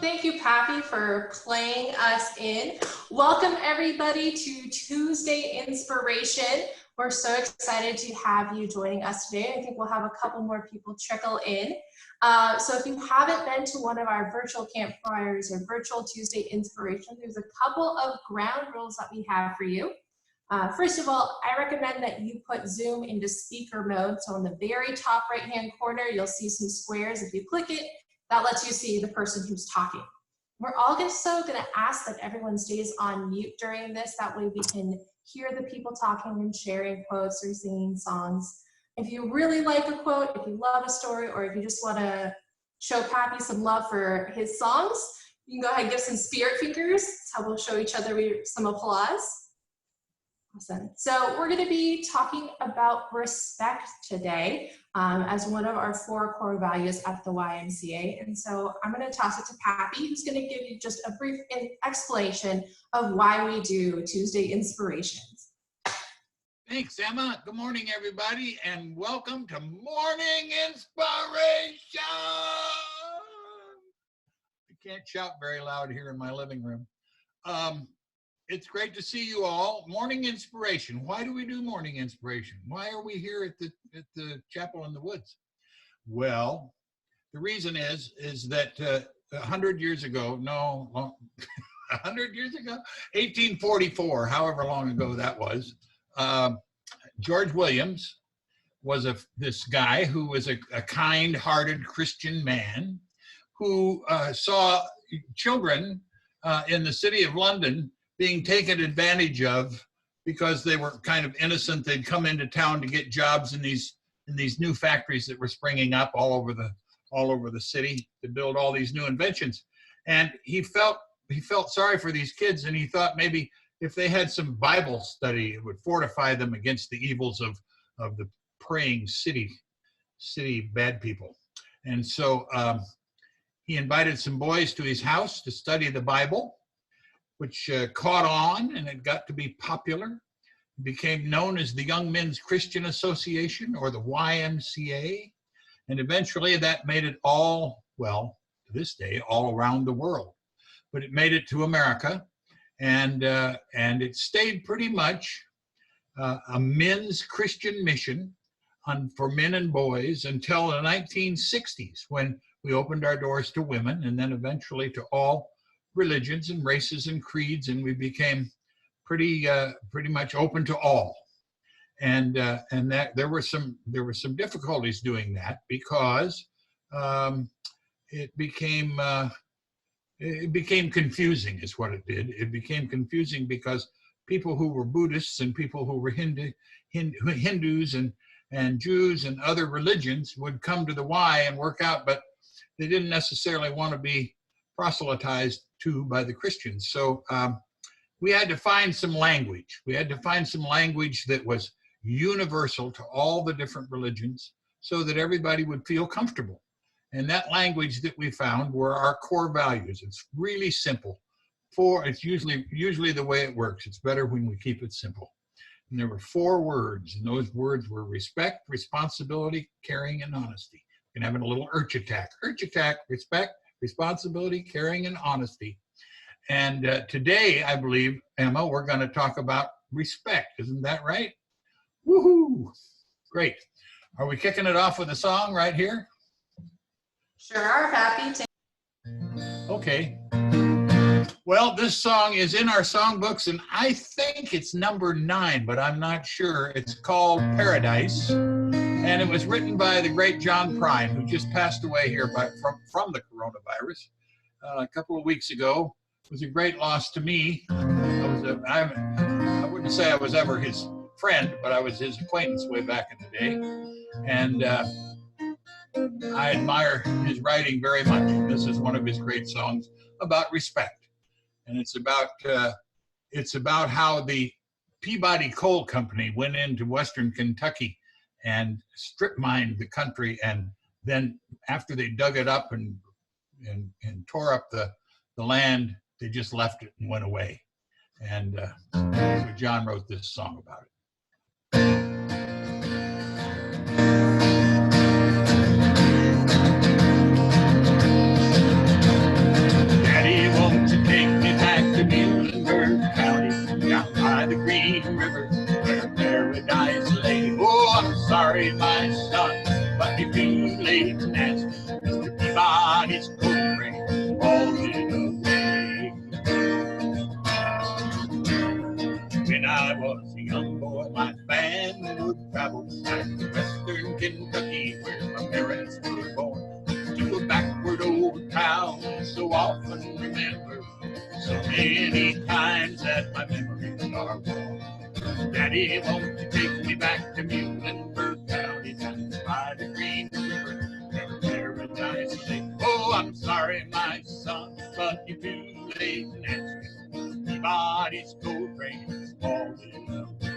Thank you, Pappy, for playing us in. Welcome, everybody, to Tuesday Inspiration. We're so excited to have you joining us today. I think we'll have a couple more people trickle in. So if you haven't been to one of our virtual campfires or virtual Tuesday Inspiration, there's a couple of ground rules that we have for you. First of all, I recommend that you put Zoom into speaker mode. So in the very top right-hand corner, you'll see some squares. If you click it, that lets you see the person who's talking. We're also going to ask that everyone stays on mute during this. That way we can hear the people talking and sharing quotes or singing songs. If you really like a quote, if you love a story, or if you just want to show Pappy some love for his songs, you can go ahead and give some spirit fingers. That's how we'll show each other some applause. Awesome. So we're going to be talking about respect today as one of our 4 core values at the YMCA. And so I'm going to toss it to Pappy, who's going to give you just a brief explanation of why we do Tuesday Inspirations. Thanks, Emma. Good morning, everybody, and welcome to Morning Inspiration. I can't shout very loud here in my living room. It's great to see you all. Morning Inspiration. Why do we do Morning Inspiration? Why are we here at the chapel in the woods? Well, the reason is that 100 years ago, 100 years ago, 1844, however long ago that was, George Williams was this guy who was a kind-hearted Christian man who saw children in the city of London being taken advantage of because they were kind of innocent. They'd come into town to get jobs in these new factories that were springing up all over the city to build all these new inventions. And he felt sorry for these kids, and he thought maybe if they had some Bible study, it would fortify them against the evils of the praying city bad people. And so he invited some boys to his house to study the Bible, which caught on, and it got to be popular. It became known as the Young Men's Christian Association, or the YMCA, and eventually that made it all, well, to this day, all around the world. But it made it to America, and it stayed pretty much a men's Christian mission for men and boys until the 1960s, when we opened our doors to women, and then eventually to all religions and races and creeds, and we became pretty much open to all. And that there were some difficulties doing that because it became confusing, is what it did. It became confusing because people who were Buddhists and people who were Hindus and Jews and other religions would come to the Y and work out, but they didn't necessarily want to be proselytized to by the Christians. So we had to find some language. We had to find some language that was universal to all the different religions so that everybody would feel comfortable. And that language that we found were our core values. It's really simple. It's usually the way it works. It's better when we keep it simple. And there were 4 words, and those words were respect, responsibility, caring, and honesty. You can have a little urch attack. Urch attack, respect, responsibility, caring, and honesty. And today, I believe, Emma, we're going to talk about respect. Isn't that right? Woohoo! Great. Are we kicking it off with a song right here? Sure are happy to. Okay. Well, this song is in our songbooks, and I think it's number 9, but I'm not sure. It's called Paradise, and it was written by the great John Prine, who just passed away here from the coronavirus a couple of weeks ago. It was a great loss to me. I wouldn't say I was ever his friend, but I was his acquaintance way back in the day, and I admire his writing very much. This is one of his great songs about respect, and it's about how the Peabody Coal Company went into Western Kentucky and strip mined the country, and then after they dug it up and tore up the land, they just left it and went away. And so John wrote this song about it. Daddy, won't you take me back to Muhlenberg County, down by the Green River, where paradise lay? Oh, I'm sorry, my son, but you're too late to ask. Mr. Peabody's coal train falling away. When I was a young boy, my family would travel back to Western Kentucky, where my parents were born, to a backward old town so often remembered, so many times that my memories are worn. Daddy, won't you take me back to Muhlenberg County, down by the Green River, where paradise lay? Oh, I'm sorry, my son, but you're too late and asking. Peabody's coal train is falling away.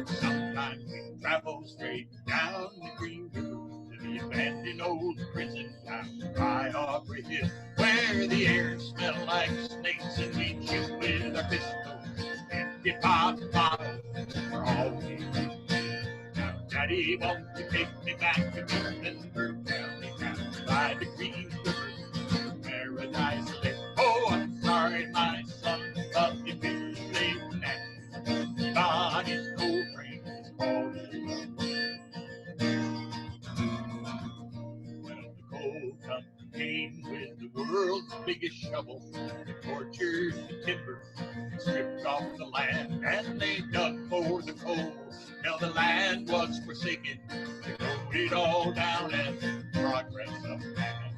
Sometimes we travel straight down the Green River to the abandoned old prison down by Aubrey Hill, where the air smelled like snakes and we shoot with our pistols, empty pop bottles for all we need. Now, Daddy, won't you take me back to Muhlenberg County, down by the Green River, paradise lay? Oh, I'm sorry, my son, but you're too late now. Peabody's coal train is falling away. Well, the coal company came with the world's biggest shovel. They tortured the timber, they stripped off the land, and they dug for the coal till the land was forsaken. They wrote it all down as progress of man.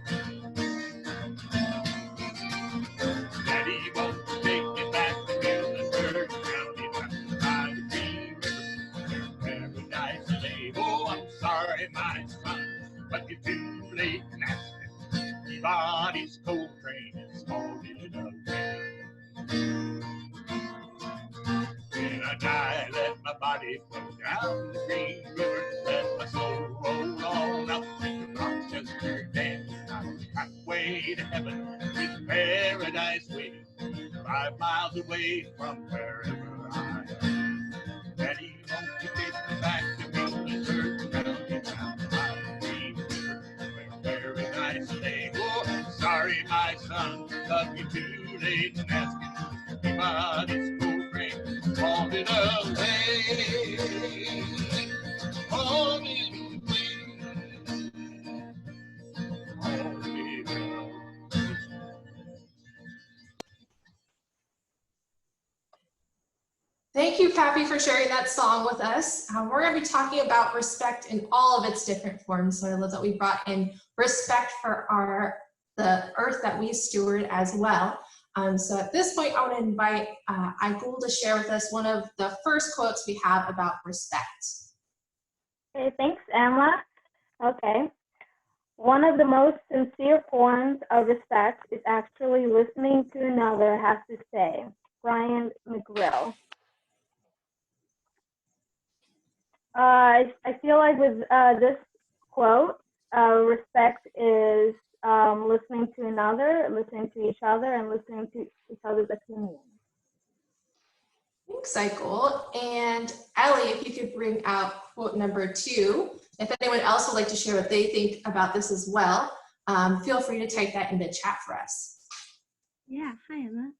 Daddy, won't you take me back to Muhlenberg County, down by the Green River, where paradise lay? Oh, I'm sorry, my son, but you're too late and asking. Peabody's coal train is falling away. When I die, let my body flow down the Green River, let my soul roll on up to Rochester Dam. I'm halfway to heaven with paradise waiting, 5 miles away from wherever I am. Daddy, won't you take me back to Muhlenberg County, down by the Green River, where paradise lay? Oh, I'm sorry, my son, but you're too late and asking. Peabody's coal train falling away, falling away. Thank you, Pappy, for sharing that song with us. We're going to be talking about respect in all of its different forms. So I love that we brought in respect for the earth that we steward as well. So at this point, I want to invite Aigul to share with us one of the first quotes we have about respect. Okay, thanks, Emma. Okay. One of the most sincere forms of respect is actually listening to another has to say. Brian McGrill. I feel like with this quote, respect is listening to another, listening to each other, and listening to each other's opinions. Thanks, Aigul. And Ellie, if you could bring out quote number 2. If anyone else would like to share what they think about this as well, feel free to type that in the chat for us. Yeah, hi Emma.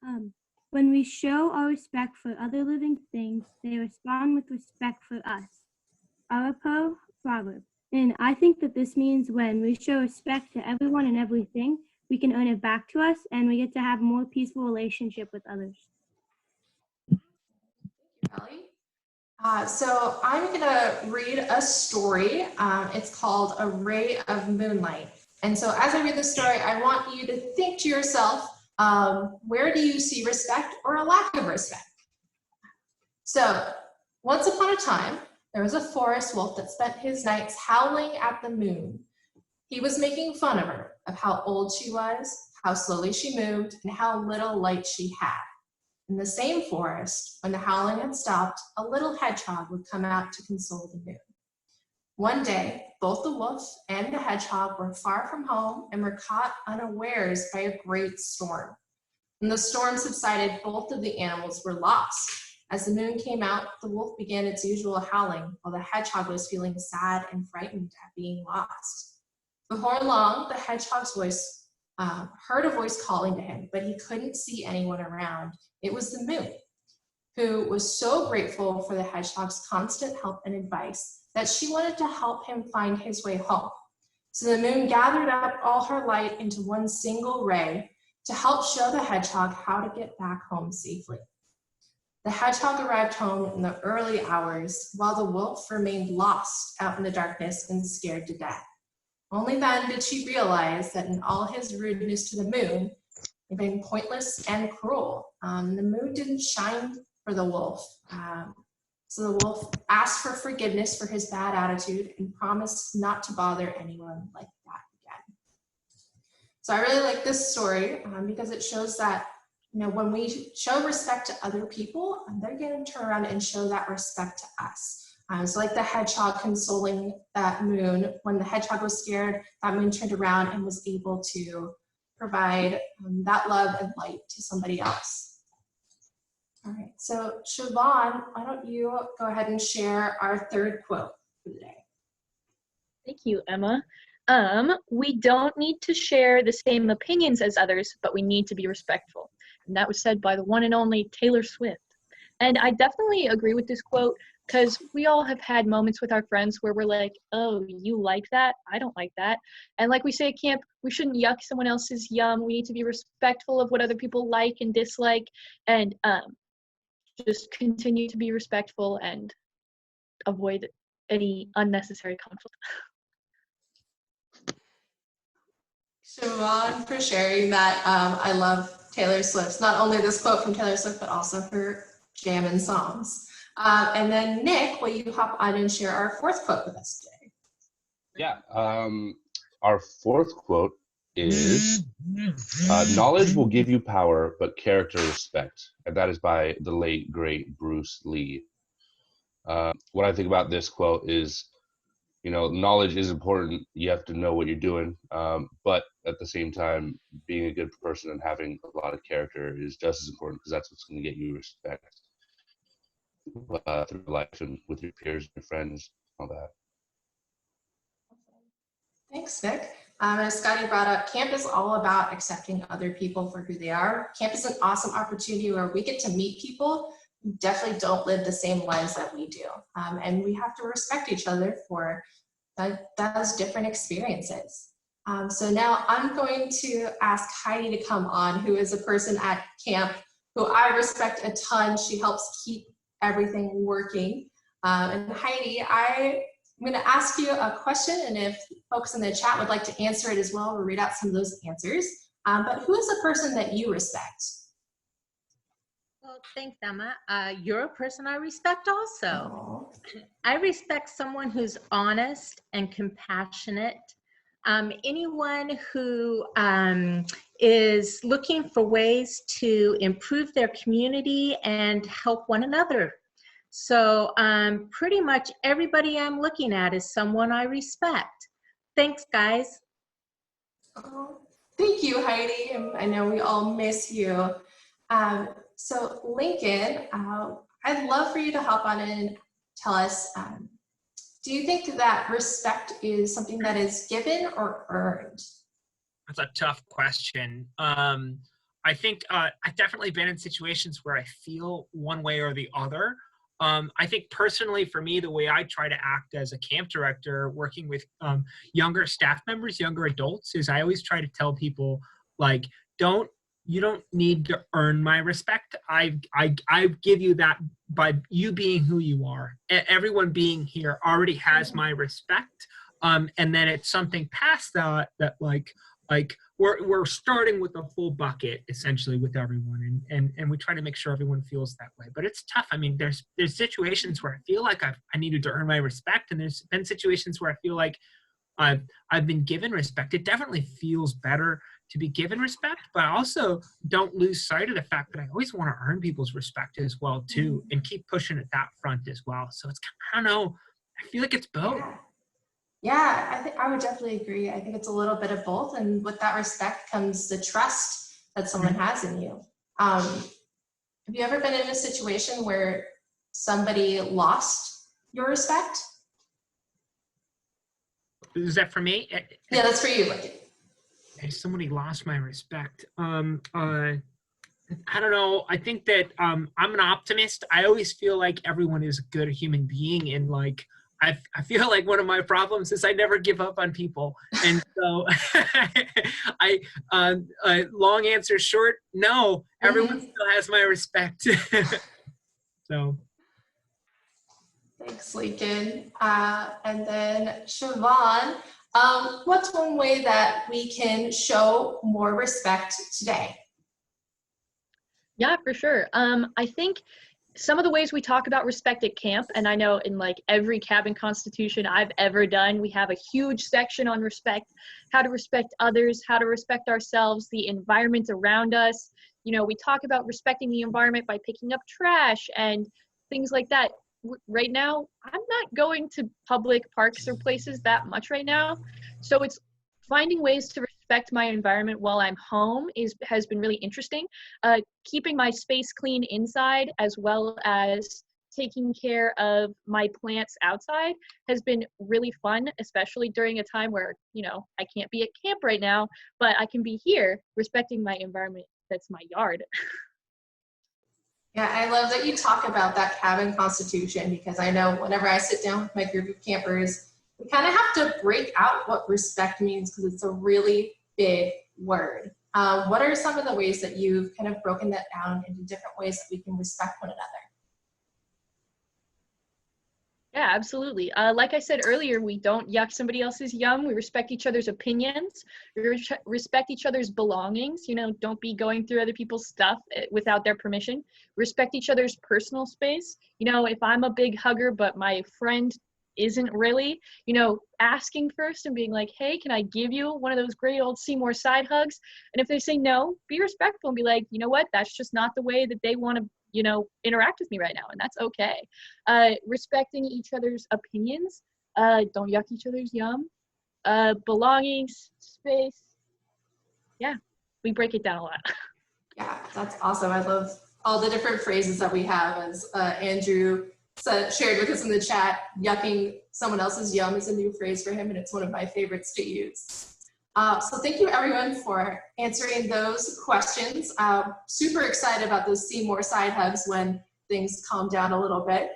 When we show our respect for other living things, they respond with respect for us. Arapo proverb. And I think that this means when we show respect to everyone and everything, we can earn it back to us and we get to have a more peaceful relationship with others. Ellie? So I'm going to read a story. It's called A Ray of Moonlight. And so as I read the story, I want you to think to yourself, where do you see respect or a lack of respect? So once upon a time, there was a forest wolf that spent his nights howling at the moon. He was making fun of her, of how old she was, how slowly she moved, and how little light she had. In the same forest, when the howling had stopped, a little hedgehog would come out to console the moon. One day, both the wolf and the hedgehog were far from home and were caught unawares by a great storm. When the storm subsided, both of the animals were lost. As the moon came out, the wolf began its usual howling, while the hedgehog was feeling sad and frightened at being lost. Before long, the hedgehog's voice heard a voice calling to him, but he couldn't see anyone around. It was the moon, who was so grateful for the hedgehog's constant help and advice that she wanted to help him find his way home. So the moon gathered up all her light into one single ray to help show the hedgehog how to get back home safely. The hedgehog arrived home in the early hours, while the wolf remained lost out in the darkness and scared to death. Only then did she realize that in all his rudeness to the moon, he'd been pointless and cruel. The moon didn't shine for the wolf. So the wolf asked for forgiveness for his bad attitude and promised not to bother anyone like that again. So I really like this story because it shows that, you know, when we show respect to other people, they're going to turn around and show that respect to us. So like the hedgehog consoling that moon, when the hedgehog was scared, that moon turned around and was able to provide that love and light to somebody else. All right, so Siobhan, why don't you go ahead and share our third quote for the day? Thank you, Emma. We don't need to share the same opinions as others, but we need to be respectful. And that was said by the one and only Taylor Swift. And I definitely agree with this quote because we all have had moments with our friends where we're like, oh, you like that? I don't like that. And like we say at camp, we shouldn't yuck someone else's yum. We need to be respectful of what other people like and dislike, and just continue to be respectful and avoid any unnecessary conflict. Siobhan, for sharing that. I love Taylor Swift. Not only this quote from Taylor Swift, but also her jammin' songs. And then Nick, will you hop on and share our fourth quote with us today? Yeah, our fourth quote is, knowledge will give you power, but character respect. And that is by the late, great Bruce Lee. What I think about this quote is, you know, knowledge is important. You have to know what you're doing. But at the same time, being a good person and having a lot of character is just as important, because that's what's going to get you respect through life and with your peers and your friends, all that. Thanks, Nick. As Scotty brought up, camp is all about accepting other people for who they are. Camp is an awesome opportunity where we get to meet people who definitely don't live the same lives that we do. And we have to respect each other for those different experiences. So now I'm going to ask Heidi to come on, who is a person at camp who I respect a ton. She helps keep everything working. And Heidi, I'm going to ask you a question, and if folks in the chat would like to answer it as well, we'll read out some of those answers. But who is a person that you respect? Well, thanks, Emma. You're a person I respect also. Aww. I respect someone who's honest and compassionate. Anyone who is looking for ways to improve their community and help one another. So pretty much everybody I'm looking at is someone I respect. Thanks, guys. Oh, thank you, Heidi. And I know we all miss you. So Lincoln, I'd love for you to hop on and tell us, do you think that respect is something that is given or earned? That's a tough question. I think I've definitely been in situations where I feel one way or the other. I think personally for me, the way I try to act as a camp director, working with younger staff members, younger adults, is I always try to tell people, like, you don't need to earn my respect. I give you that by you being who you are. Everyone being here already has my respect. And then it's something past that like we're starting with a full bucket essentially with everyone, and we try to make sure everyone feels that way. But it's tough. I mean, there's situations where I feel like I needed to earn my respect, and there's been situations where I feel like I've been given respect. It definitely feels better to be given respect, but I also don't lose sight of the fact that I always want to earn people's respect as well too, and keep pushing at that front as well. So it's, I don't know, I feel like it's both. Yeah, I think I would definitely agree. I think it's a little bit of both, and with that respect comes the trust that someone has in you. Have you ever been in a situation where somebody lost your respect? Is that for me? Yeah, that's for you. Somebody lost my respect. I don't know. I think that I'm an optimist. I always feel like everyone is a good human being, and like I feel like one of my problems is I never give up on people. And so long answer short, no, everyone still has my respect. So. Thanks, Lincoln. And then Siobhan, what's one way that we can show more respect today? Yeah, for sure. I think some of the ways we talk about respect at camp, and I know in like every cabin constitution I've ever done, we have a huge section on respect, how to respect others, how to respect ourselves, the environment around us. You know, we talk about respecting the environment by picking up trash and things like that. Right now, I'm not going to public parks or places that much right now. So it's finding ways to respect my environment while I'm home has been really interesting. Keeping my space clean inside as well as taking care of my plants outside has been really fun, especially during a time where, you know, I can't be at camp right now, but I can be here respecting my environment. That's my yard. Yeah, I love that you talk about that cabin constitution, because I know whenever I sit down with my group of campers, we kind of have to break out what respect means, because it's a really big word. What are some of the ways that you've kind of broken that down into different ways that we can respect one another? Yeah, absolutely. Like I said earlier, we don't yuck somebody else's yum. We respect each other's opinions. We respect each other's belongings. You know, don't be going through other people's stuff without their permission. Respect each other's personal space. You know, if I'm a big hugger, but my friend isn't really, you know, asking first and being like, hey, can I give you one of those great old Seymour side hugs? And if they say no, be respectful and be like, you know what, that's just not the way that they want to, you know, interact with me right now, and that's okay. Respecting each other's opinions. Don't yuck each other's yum. Belongings, space. Yeah, we break it down a lot. Yeah, that's awesome. I love all the different phrases that we have. As Andrew shared with us in the chat, yucking someone else's yum is a new phrase for him, and it's one of my favorites to use. So thank you everyone for answering those questions. Super excited about those Seymour side hugs when things calm down a little bit.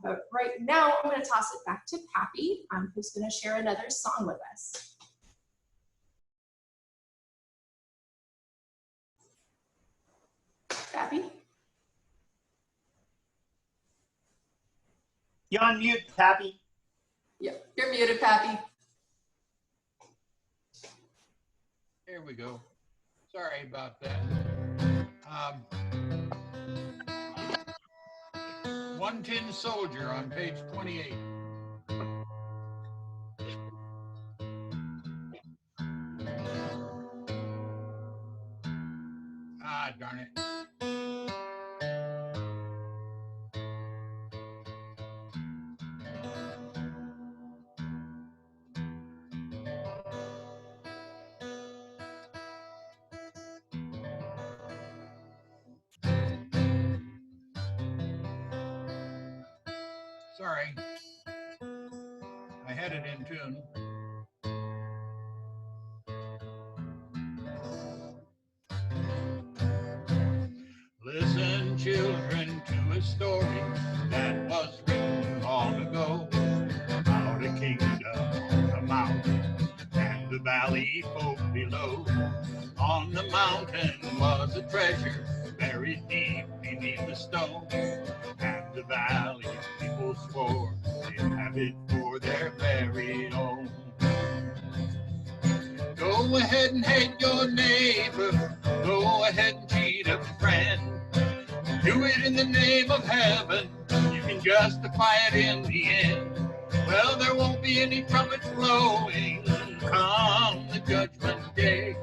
But right now I'm going to toss it back to Pappy, who's going to share another song with us. Pappy? You're on mute, Pappy. Yep, you're muted, Pappy. There we go. Sorry about that. One Tin Soldier on page 28. Ah, darn it. Sorry. I had it in tune. Listen, children, to a story that was valley folk below. On the mountain was a treasure buried deep beneath the stone, and the valley people swore they'd have it for their very own. Go ahead and hate your neighbor, go ahead and cheat a friend. Do it in the name of heaven, you can justify it in the end. Well, there won't be any trumpets blowing come the judgment day,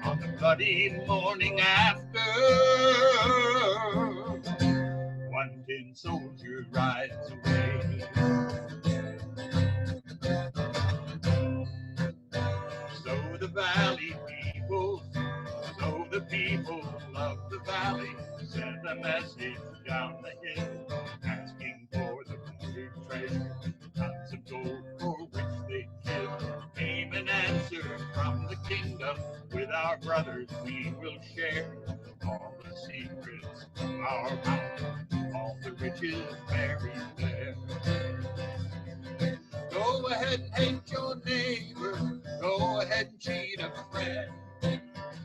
on the bloody morning after. One tin soldier rides away. So the valley people, so the people of the valley send a message down the hill, asking for the wounded treasure, tons of gold for which they kill. Came an answer from the kingdom, with our brothers we will share all the secrets of our mountain, all the riches buried there. Go ahead and hate your neighbor, go ahead and cheat a friend.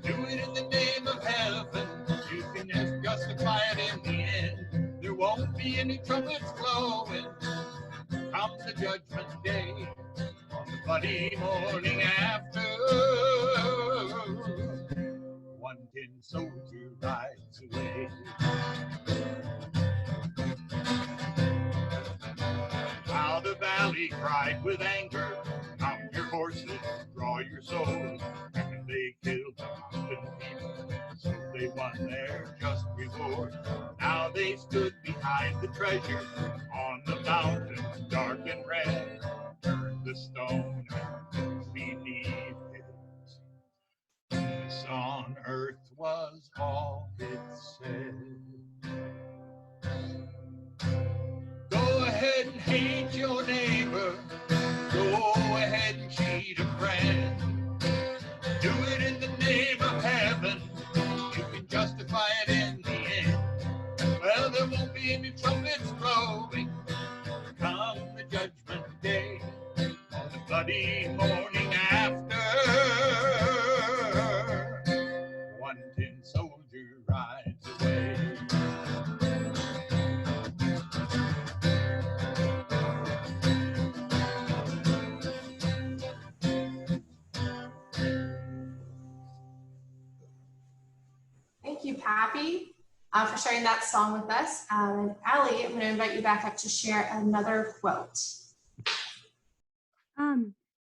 Do it in the name of heaven, you can just justify it in the end. There won't be any trumpets blowing come the judgment day, on the bloody morning after. One tin soldier rides away. How the valley cried with anger, mount your horses, draw your swords. And they killed the mountain people, so they won their just reward. Now they stood behind the treasure, on the mountain dark and red. Turned the stone beneath it. Peace on earth was all it said. Go ahead and hate your neighbor, go ahead and cheat a friend. Do it in the name of heaven, you can justify it in the end. Well, there won't be any trumpets blowing come the judgment day, on the bloody morning after. One tin soldier rides away. Thank you, Pappy, for sharing that song with us. Allie, I'm going to invite you back up to share another quote.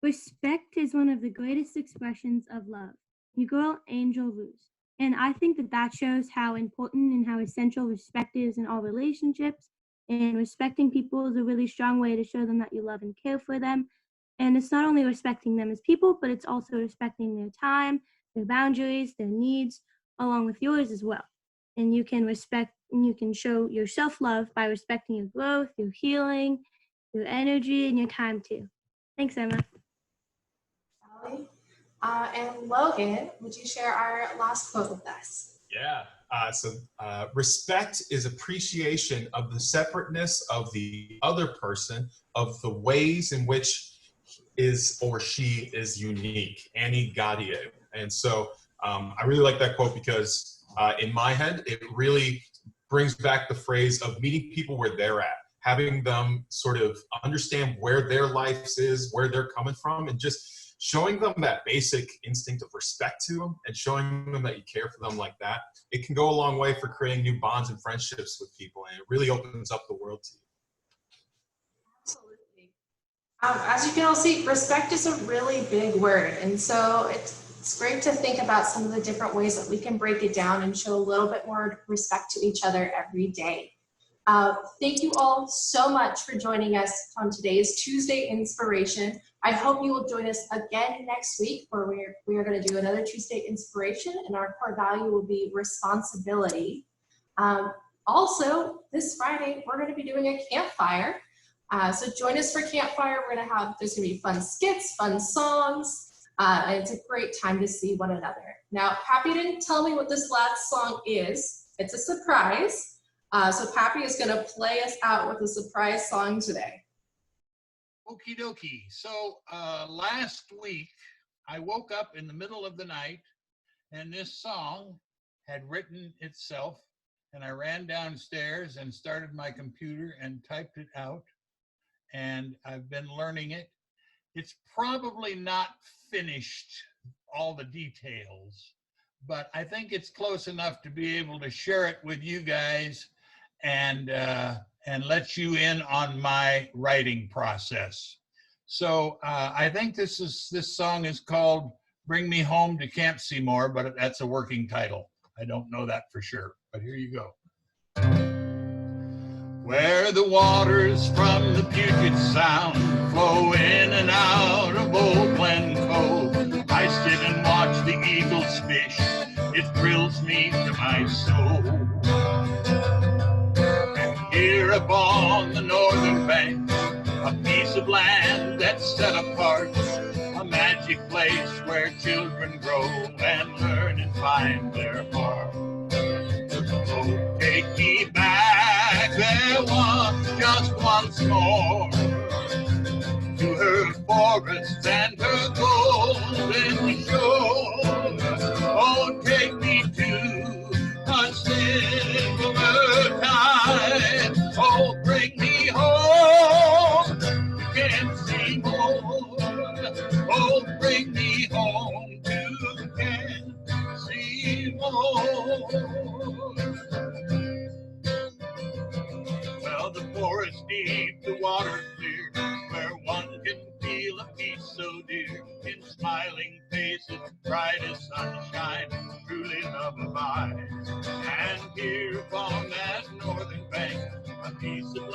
Respect is one of the greatest expressions of love. You girl, angel ruse. And I think that shows how important and how essential respect is in all relationships. And respecting people is a really strong way to show them that you love and care for them. And it's not only respecting them as people, but it's also respecting their time, their boundaries, their needs, along with yours as well. And you can respect and you can show your self-love by respecting your growth, your healing, your energy, and your time too. Thanks, Emma. Allie. And Logan, would you share our last quote with us? Yeah. Respect is appreciation of the separateness of the other person, of the ways in which is or she is unique. Annie Gaudier. And so I really like that quote because in my head, it really brings back the phrase of meeting people where they're at, having them sort of understand where their life is, where they're coming from, and just showing them that basic instinct of respect to them and showing them that you care for them like that. It can go a long way for creating new bonds and friendships with people, and it really opens up the world to you. Absolutely. As you can all see, respect is a really big word. And so it's great to think about some of the different ways that we can break it down and show a little bit more respect to each other every day. Thank you all so much for joining us on today's Tuesday Inspiration. I hope you will join us again next week, where we are going to do another Tuesday Inspiration, and our core value will be responsibility. Also, this Friday, we're going to be doing a campfire. So join us for campfire. There's going to be fun skits, fun songs, and it's a great time to see one another. Now, Pappy didn't tell me what this last song is. It's a surprise. So Pappy is going to play us out with a surprise song today. Okie dokie. So last week I woke up in the middle of the night and this song had written itself, and I ran downstairs and started my computer and typed it out, and I've been learning it. It's probably not finished all the details, but I think it's close enough to be able to share it with you guys and let you in on my writing process. So I think this song is called Bring Me Home to Camp Seymour, but that's a working title. I don't know that for sure, but here you go. Where the waters from the Puget Sound flow in and out of Old Glen Cove, I sit and watch the eagles fish. It thrills me to my soul. And here upon the northern bank, a piece of land that's set apart, a magic place where children grow and learn and find their heart. Oh, take me back there just once more, to her forests and her golden shore. Oh, take me to a simpler time. Oh, bring me home to Camp Seymour. Oh, bring me home to Camp Seymour. Well, the forest deep, the water clear, where one can feel a peace so dear, in smiling faces, bright as sunshine, truly love abide. And here upon that northern bank, a piece of